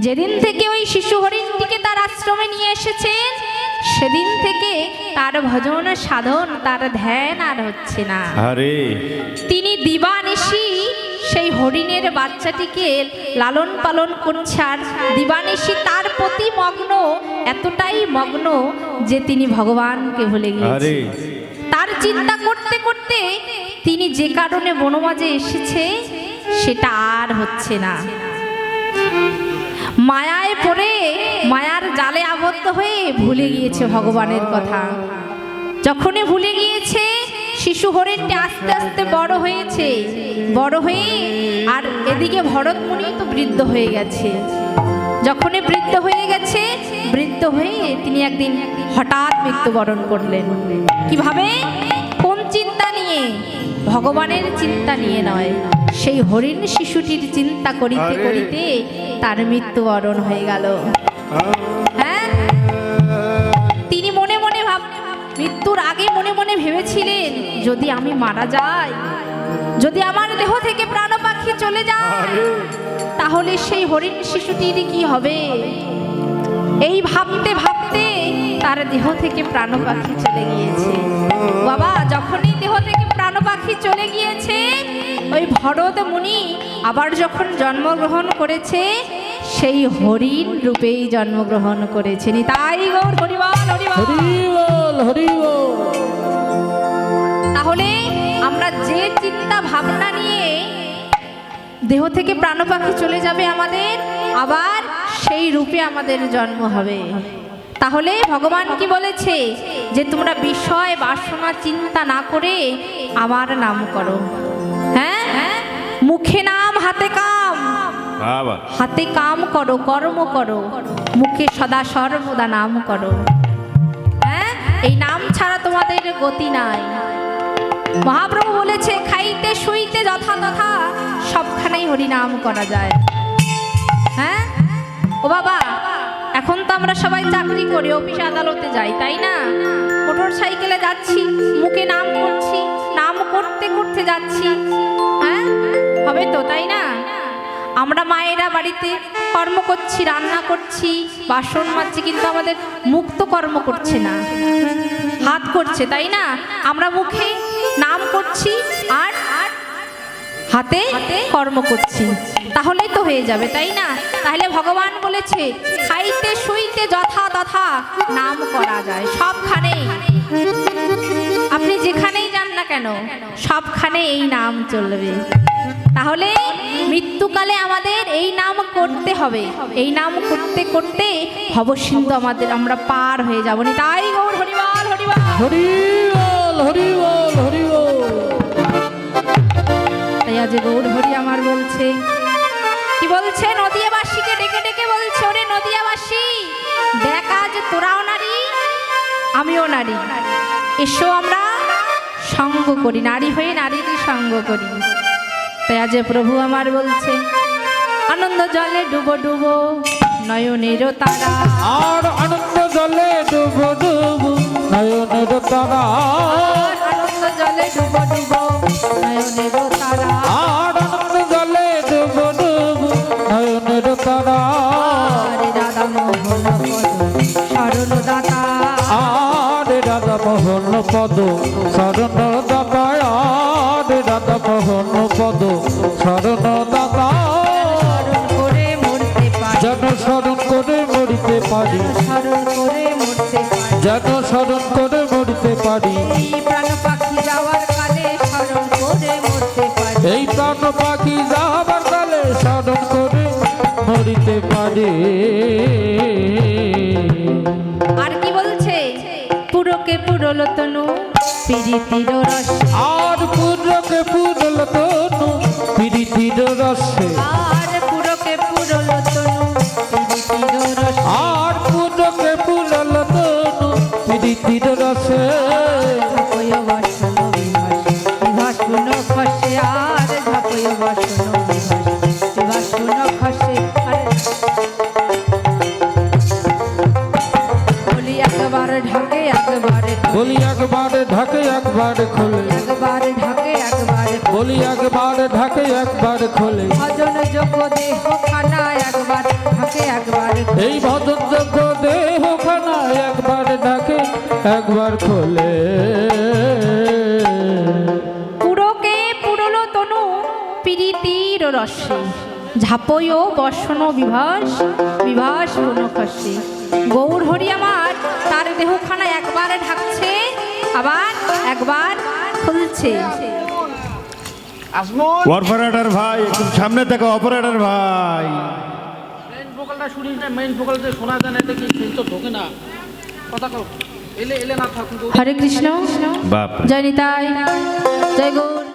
যেদিন থেকে ওই শিশু হরিণটিকে তার আশ্রমে নিয়ে এসেছেন সেদিন থেকে তার ভজন সাধন তার ধ্যান আর হচ্ছে না। আরে তিনি দিবানিশি সেই হরিণের বাচ্চাটিকে লালন পালন করছে আর দিবানিশি তার প্রতি মগ্ন, এতটাই মগ্ন যে তিনি ভগবানকে ভুলে গিয়েছেন। তার চিন্তা করতে করতে তিনি যে কারণে বনমাঝে এসেছে সেটা আর হচ্ছে না। মায়ায় পড়ে মায়ার জালে আবদ্ধ হয়ে ভুলে গিয়েছে ভগবানের কথা। যখনই ভুলে গিয়েছে শিশু হরিণটি আস্তে আস্তে বড় হয়েছে, বড় হয়ে আর এদিকে ভরত মুনি তো বৃদ্ধ হয়ে গেছে। যখনই বৃদ্ধ হয়ে গেছে, বৃদ্ধ হয়ে তিনি একদিন হঠাৎ মৃত্যুবরণ করলেন। কিভাবে? কোন চিন্তা নিয়ে? ভগবানের চিন্তা নিয়ে নয়, সেই হরিণ শিশুটির চিন্তা করিতে করিতে তার মৃত্যুবরণ হয়ে গেল। হ্যাঁ, তিনি মনে মনে মৃত্যুর আগে মনে মনে ভেবেছিলেন যদি আমি মারা যাই, যদি আমার দেহ থেকে প্রাণ পাখি চলে যায় তাহলে সেই হরিণ শিশুটির কি হবে। এই ভাবতে ভাবতে তার দেহ থেকে প্রাণ পাখি চলে গিয়েছে। বাবা, যখনই দেহ থেকে প্রাণ পাখি চলে গিয়েছে, ওই ভরত মুনি আবার যখন জন্মগ্রহণ করেছে সেই হরিণ রূপেই জন্মগ্রহণ করেছেন। তাই গৌর হরিবল হরিবল হরিবল। তাহলে আমরা যে চিন্তা ভাবনা নিয়ে দেহ থেকে প্রাণ পাখি চলে যাবে আমাদের, আবার সেই রূপে আমাদের জন্ম হবে। তাহলে ভগবান কি বলেছে যে তোমরা বিষয় বাসনা চিন্তা না করে আমার নাম করো। হ্যাঁ, মুখে নাম হাতে কাম, হাতে কাম করো, কর্ম করো, মুখে সদা সর্বদা নাম করো। হ্যাঁ, এই নাম ছাড়া তোমাদের গতি নাই। মহাপ্রভু বলেছে খাইতে শুইতে যথা তথা সবখানেই হরিনাম করা যায়। হ্যাঁ ও বাবা, এখন তো আমরা সবাই চাকরি করি, অফিস আদালতে যাই, তাই না? মোটর সাইকেলে যাচ্ছি, মুখে নাম করছি, নাম করতে করতে যাচ্ছি। হ্যাঁ, হবে তো, তাই না? আমরা মায়েরা বাড়িতে কর্ম করছি, রান্না করছি, বাসন মাজছি, কিন্তু আমাদের মুখ তো কর্ম করছে না, হাত করছে, তাই না? আমরা মুখে নাম করছি আর হাতে কর্ম করছি, তাহলেই তো হয়ে যাবে, তাই না? তাহলে ভগবান বলেছে খাইতে শুইতে যথা তথা নাম করা যায় সবখানেই। আপনি যেখানেই যান না কেন সবখানে এই নাম চলবে। তাহলে মৃত্যুকালে আমাদের এই নাম করতে হবে। এই নাম করতে করতে ভবসিন্ধু আমাদের আমরা পার হয়ে যাব। তাই গৌর হরিবল হরিবল হরিবল হরিবল হরিবল। তাই আজ গৌর হরি আমার বলছে, কি বলছে? নদিয়াবাসীকে ডেকে ডেকে বলছে, ওরে নদিয়াবাসী, দেখ আজ তোরাও নারী আমিও নারী, এসো আমরা সঙ্গ করি, নারী হয়ে নারীর সঙ্গ করি। তাই আজ প্রভু আমার বলছে আনন্দ জলে ডুবো ডুবো নয়নের তারা, আর আনন্দ জলে ডুবো ডুবো নয়নের তারা, আনন্দ জলে ডুবো ডুবো নয়নের তারা, আর আনন্দ জলে ডুবো ডুবো নয়নের তারা। আরে রাধা মোহন শরণ দাতা, আরে রাধা মোহন পদ শরণ দাতা, আরে রাধা মোহন পদ শরণ দাতা। যেন স্মরণ করে মরিতে পারি, যেন স্মরণ করে মরিতে পারি, এই প্রাণ পাখি যাওয়ার কালে স্মরণ করে মরতে পারি, এই প্রাণ পাখি যাবার কালে স্মরণ করে মরিতে পারি। আর কি বলছে? পুরকে পুরল তনু প্রীতির রস, আর পুরকে পুরল তনু প্রীতির রসে, আর পুরকে পুরল তনু প্রীতির রস, আর পুরকে পুরল তনু প্রীতির রসে। ঝাপয় বসন বিভাস বিভাস শুনো খসে, আর ঝাপয় বসন বিভাস বিভাস শুনো খসে। বলি একবার ঢাকে একবার বলি একবার ঢাকে একবার খোলে, একবার ঢাকে একবার বলি একবার ঢাকে একবার খোলে, ভজন যোগ দেহ খানা একবার ঢাকে একবার খোলে। পুরকে পুরলো তনু প্রীতির রসে, ঝাপয় বর্ষণ বিভাস বিভাস বনখসে। গৌর হরি আমার তার দেহখানা একবার ঢাকছে, আবার একবার খুলছে। অপারেটর ভাই একটু সামনে থেকে, অপারেটর ভাই মেইন ভোকালটা শুনিস না, মেইন ভোকালটা শোনা যায় না, এটা কি সেন্স তো ঢোকে না। কথা কও, এলে এলে না থাকুন। হরে কৃষ্ণ, বাপ জয় নিতাই, জয় গৌর।